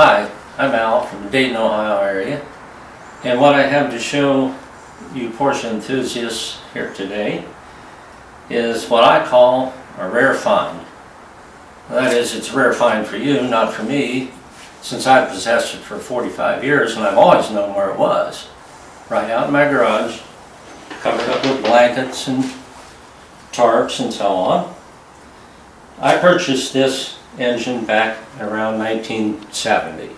Hi, I'm Al from the Dayton, Ohio area, and what I have to show you Porsche enthusiasts here today is what I call a rare find. That is, it's a rare find for you, not for me, since I've possessed it for 45 years and I've always known where it was. Right out in my garage, covered up with blankets and tarps and so on. I purchased this engine back around 1970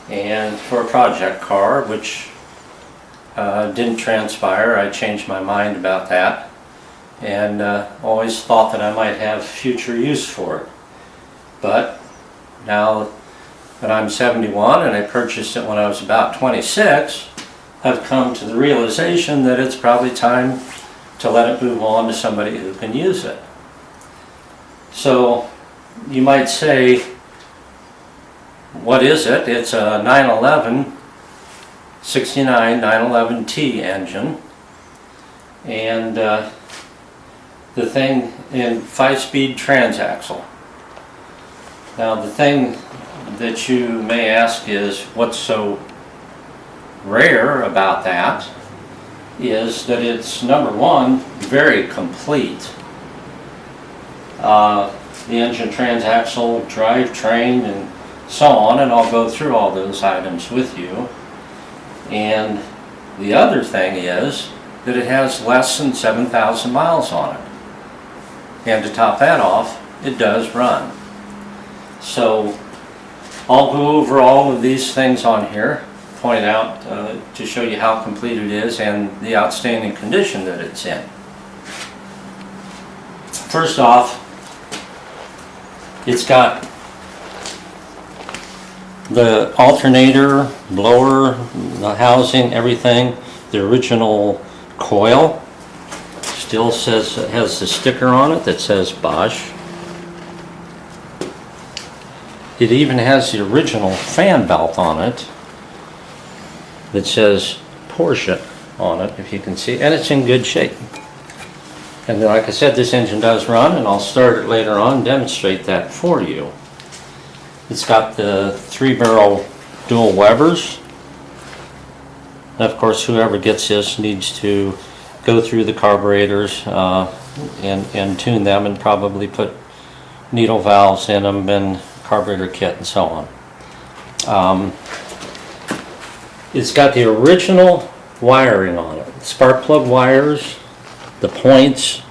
and for a project car, which didn't transpire. I changed my mind about that and always thought that I might have future use for it. But now that I'm 71 and I purchased it when I was about 26, I've come to the realization that it's probably time to let it move on to somebody who can use it. So you might say, what is it? It's a 911T engine, and the thing in 5-speed transaxle. Now the thing that you may ask is, what's so rare about that is that it's, number one, very complete. The engine, transaxle, drivetrain, and so on, and I'll go through all those items with you. And the other thing is that it has less than 7,000 miles on it. And to top that off, it does run. So I'll go over all of these things on here, point out to show you how complete it is and the outstanding condition that it's in. First off, it's got the alternator, blower, the housing, everything, the original coil. Still says, it has the sticker on it that says Bosch. It even has the original fan belt on it that says Porsche on it, if you can see, and it's in good shape. And like I said, this engine does run, and I'll start it later on and demonstrate that for you. It's got the 3-barrel dual Webers. And of course, whoever gets this needs to go through the carburetors and tune them, and probably put needle valves in them and carburetor kit and so on. It's got the original wiring on it, spark plug wires, the points.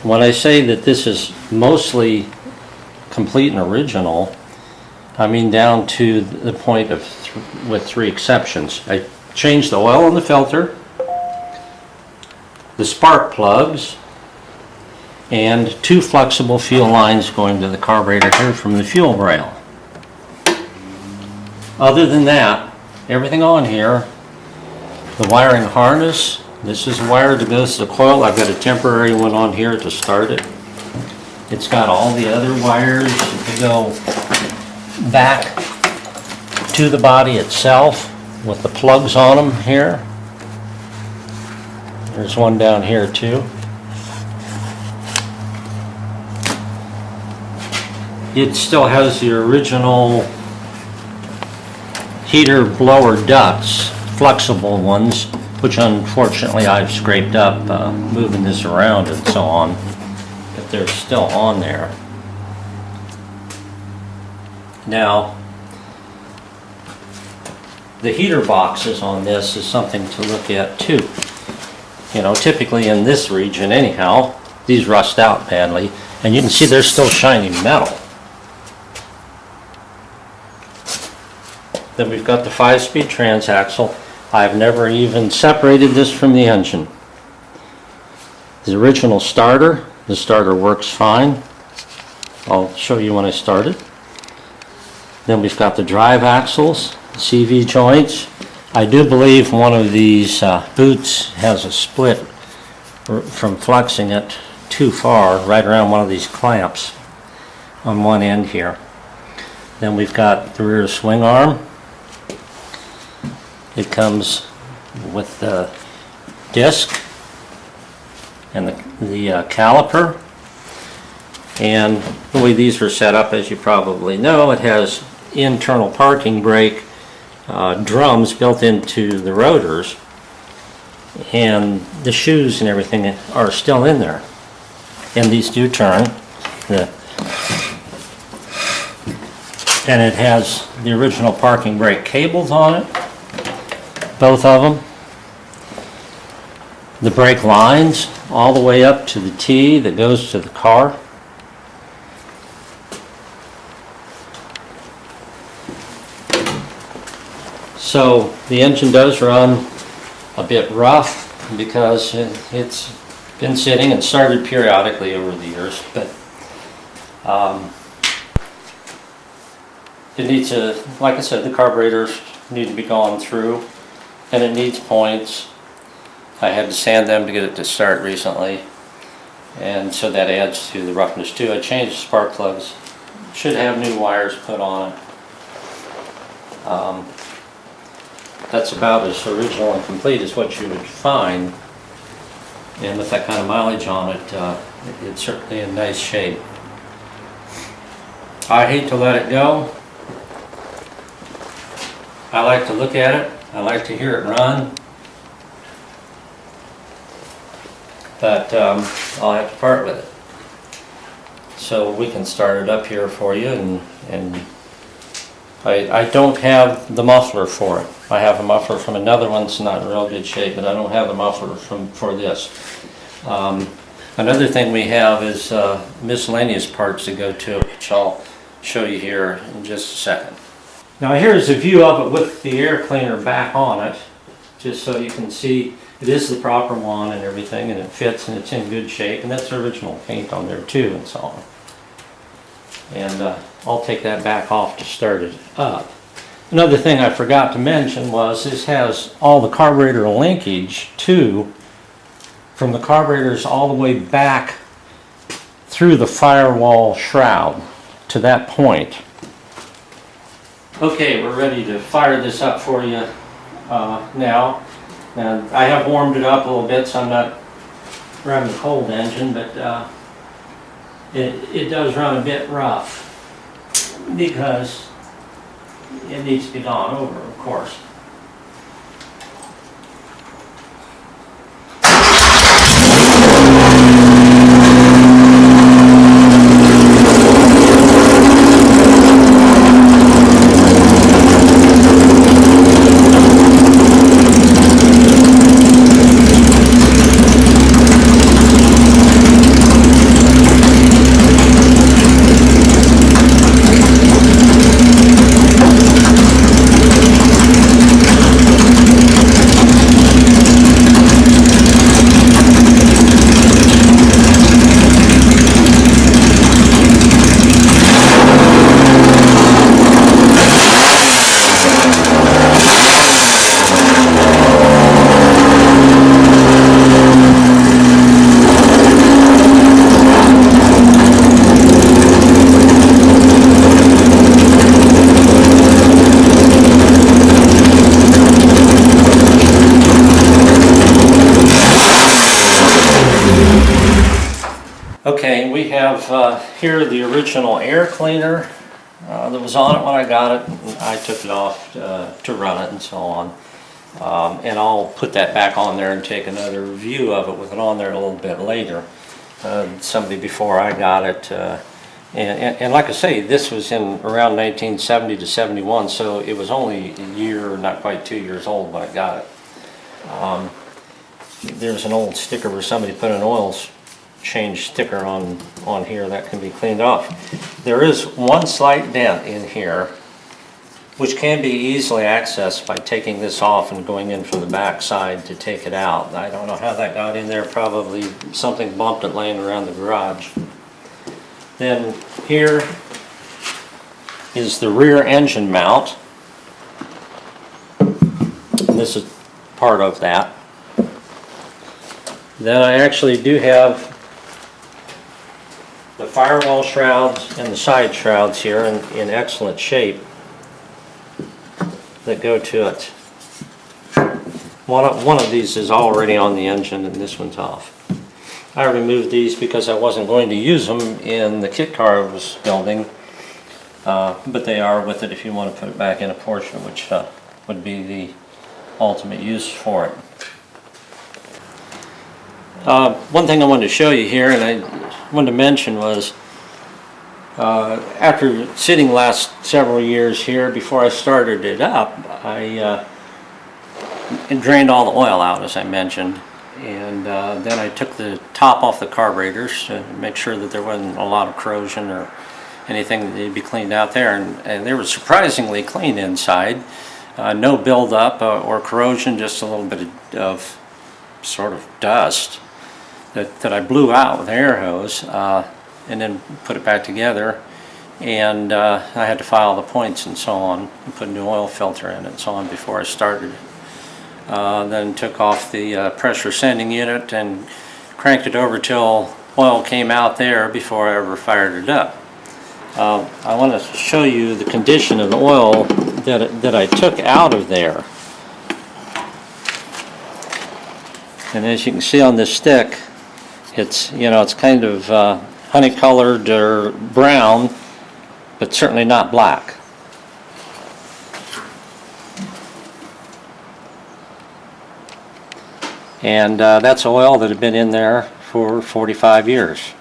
When I say that this is mostly complete and original, I mean down to the point of with 3 exceptions. I changed the oil in the filter, the spark plugs, and 2 flexible fuel lines going to the carburetor here from the fuel rail. Other than that, everything on here, the wiring harness, this is wired that goes to the coil. I've got a temporary one on here to start it. It's got all the other wires that go back to the body itself with the plugs on them here. There's one down here too. It still has the original heater blower ducts, flexible ones, which unfortunately I've scraped up moving this around and so on, but they're still on there. Now, the heater boxes on this is something to look at too. You know, typically in this region anyhow, these rust out badly, and you can see they're still shiny metal. Then we've got the 5-speed transaxle. I've never even separated this from the engine. The original starter, the starter works fine. I'll show you when I start it. Then we've got the drive axles, CV joints. I do believe one of these boots has a split from flexing it too far, right around one of these clamps on one end here. Then we've got the rear swing arm. It comes with the disc and the caliper, and the way these were set up, as you probably know, it has internal parking brake drums built into the rotors, and the shoes and everything are still in there. And these do turn. And it has the original parking brake cables on it, both of them. The brake lines all the way up to the T that goes to the car. So the engine does run a bit rough because it's been sitting and started periodically over the years, but it needs to, like I said, the carburetors need to be gone through, and it needs points. I had to sand them to get it to start recently, and so that adds to the roughness too. I changed the spark plugs. Should have new wires put on it. That's about as original and complete as what you would find, and with that kind of mileage on it, it's certainly in nice shape. I hate to let it go. I like to look at it. I like to hear it run. But I'll have to part with it. So we can start it up here for you, and I don't have the muffler for it. I have a muffler from another one. It's not in real good shape, but I don't have the muffler for this. Another thing we have is miscellaneous parts that go to it, which I'll show you here in just a second. Now here's a view of it with the air cleaner back on it, just so you can see it is the proper one and everything, and it fits and it's in good shape, and that's original paint on there too and so on. And I'll take that back off to start it up. Another thing I forgot to mention was this has all the carburetor linkage too, from the carburetors all the way back through the firewall shroud to that point. Okay, we're ready to fire this up for you now. And I have warmed it up a little bit, so I'm not running a cold engine, but it does run a bit rough because it needs to be gone over, of course. Okay, we have here the original air cleaner that was on it when I got it. I took it off to run it and so on. And I'll put that back on there and take another view of it with it on there a little bit later. Somebody before I got it. And like I say, this was in around 1970 to 71, so it was only a year, not quite 2 years old when I got it. There's an old sticker where somebody put an oil change sticker on here that can be cleaned off. There is one slight dent in here which can be easily accessed by taking this off and going in from the back side to take it out. I don't know how that got in there, probably something bumped it laying around the garage. Then here is the rear engine mount. And this is part of that. Then I actually do have the firewall shrouds and the side shrouds here in excellent shape that go to it. One of these is already on the engine and this one's off. I removed these because I wasn't going to use them in the kit car I was building, but they are with it if you want to put it back in a Porsche, which would be the ultimate use for it. One thing I wanted to show you here, and I wanted to mention, was after sitting last several years here, before I started it up, I drained all the oil out, as I mentioned, and then I took the top off the carburetors to make sure that there wasn't a lot of corrosion or anything that needed to be cleaned out there, and they were surprisingly clean inside. No buildup or corrosion, just a little bit of sort of dust that I blew out with an air hose, and then put it back together, and I had to file the points and so on, and put a new oil filter in it and so on before I started. Then took off the pressure sending unit and cranked it over till oil came out there before I ever fired it up. I want to show you the condition of the oil that I took out of there. And as you can see on this stick, it's, you know, it's kind of honey colored or brown, but certainly not black. And that's oil that had been in there for 45 years.